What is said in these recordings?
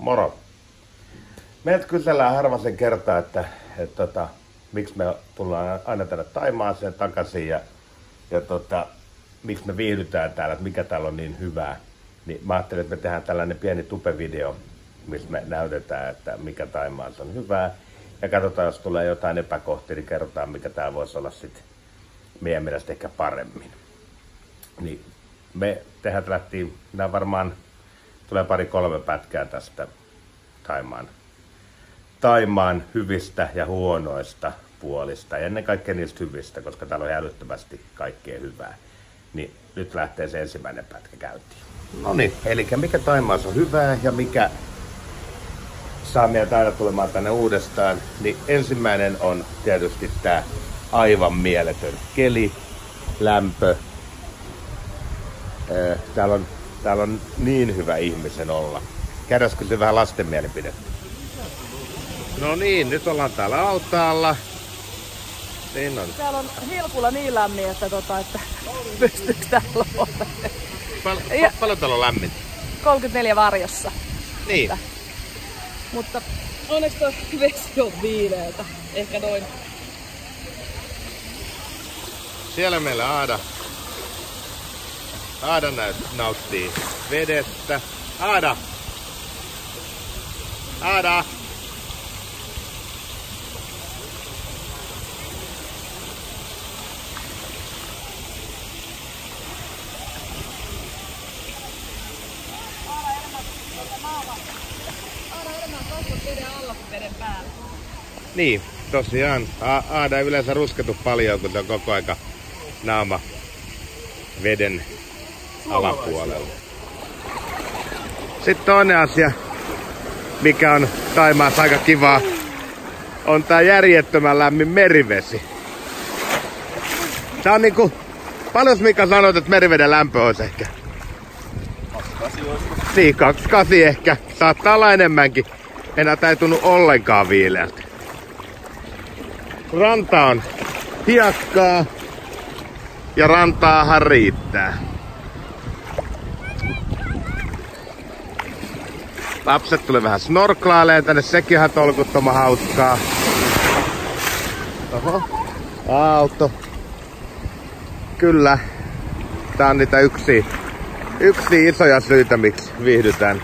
Moro! Meiltä kysellään harvasen kertaa, että miksi me tullaan aina tänne Thaimaaseen takaisin ja miksi me viihdytään täällä, että mikä täällä on niin hyvää. Niin mä ajattelin, että me tehdään tällainen pieni tupevideo, missä me näytetään, että mikä Thaimaassa on hyvää. Ja katsotaan, jos tulee jotain epäkohtia, niin kerrotaan, mikä täällä voisi olla sitten meidän mielestä ehkä paremmin. Niin me lähtiin, nämä varmaan tulee 2-3 pätkää tästä Thaimaan hyvistä ja huonoista puolista. Ja ennen kaikkea niistä hyvistä, koska täällä on älyttömästi kaikkea hyvää. Niin nyt lähtee se ensimmäinen pätkä käyntiin. No niin, eli mikä Thaimaassa on hyvää ja mikä saa meidät aina tulemaan tänne uudestaan, niin ensimmäinen on tietysti tää aivan mieletön keli, lämpö. Täällä on niin hyvä ihmisen olla. Käydäisikö se vähän lasten mielipidettä? No niin, nyt ollaan täällä altaalla. Niin on. Täällä on hilkulla niin lämmin, että pystyykö täällä olemaan? Paljon täällä on lämmin? 34 varjossa. Niin. Mutta onneksi tuo vesi on viileältä. Ehkä noin. Siellä meillä Aada nauttii vedestä. Aada! Aada! Niin, tosiaan. Aada ei yleensä rusketu paljon, kun on koko aika naama veden alapuolella. Sitten toinen asia, mikä on Thaimaassa aika kivaa, on tää järjettömän lämmin merivesi. Tää on niinku, paljon Mika sanoit, että meriveden lämpö olisi ehkä? 28 olisi. Niin, 28 ehkä. Saattaa olla enemmänkin. Enää tää ei tunnu ollenkaan viileältä. Ranta on hiekkaa ja rantaahan riittää. Lapset tuli vähän snorklailemaan tänne, sekin ihan tolkuttoman hauskaa. Oho, auto. Kyllä, tää on niitä yksi isoja syitä, miksi viihdytään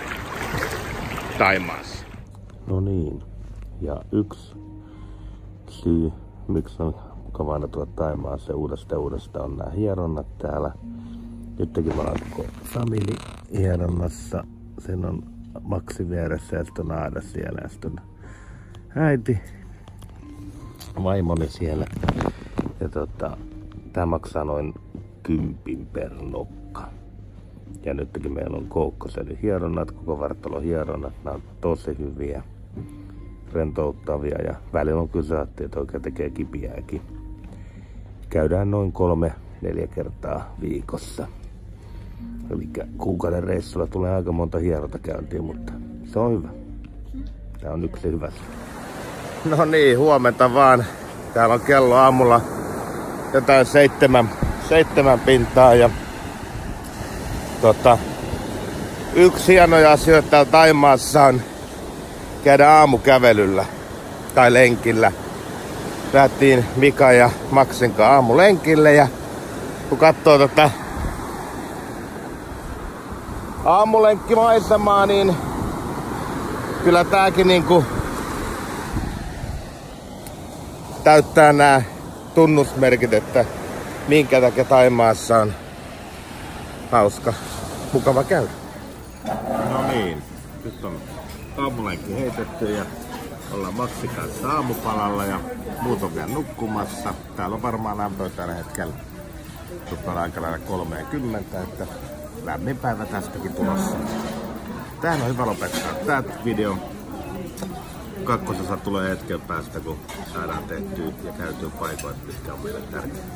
Thaimaassa. No niin, ja yksi syy, miksi on mukava aina tulla Thaimaassa uudestaan on nämä hieronnat täällä. Nytkin me ollaan koko famili hieronnassa. Sen on Maksi vieressä ja sitten on Aada siellä ja sitten on äiti, vaimoni siellä. Ja tää maksaa noin 10 per nokka. Ja nytkin meillä on koukkoseli hieronnat, koko vartalon hieronnat. Nämä on tosi hyviä, rentouttavia ja välillä on kysytty, että oikein tekee kipiääkin. Käydään noin 3-4 kertaa viikossa. Eli kuukauden reissulla tulee aika monta hierontakäyntiä, mutta se on hyvä. Tää on yksi hyvä. No niin, huomenta vaan. Täällä on kello aamulla jotain 7 pintaa ja yksi hienoja asioita täällä Thaimaassa on käydä aamukävelyllä tai lenkillä. Lähtiin Mika ja Maksin kanssa aamulenkille ja kun katsoo aamulenkkimaisemaa, niin kyllä tääkin niinku täyttää nämä tunnusmerkit, että minkä takia Thaimaassa on hauska, mukava käydä. No niin, nyt on aamulenkki heitetty ja ollaan Maksin kanssa aamupalalla ja muut on vielä nukkumassa. Täällä on varmaan lämpöä tällä hetkellä. Tuppaa aika lailla 30, että lämmin päivä tästäkin tulossa. Tähän on hyvä lopettaa tää video. Kakkososa tulee hetken päästä, kun saadaan tehtyä ja käytyä paikoille, mitkä on meille tärkeitä.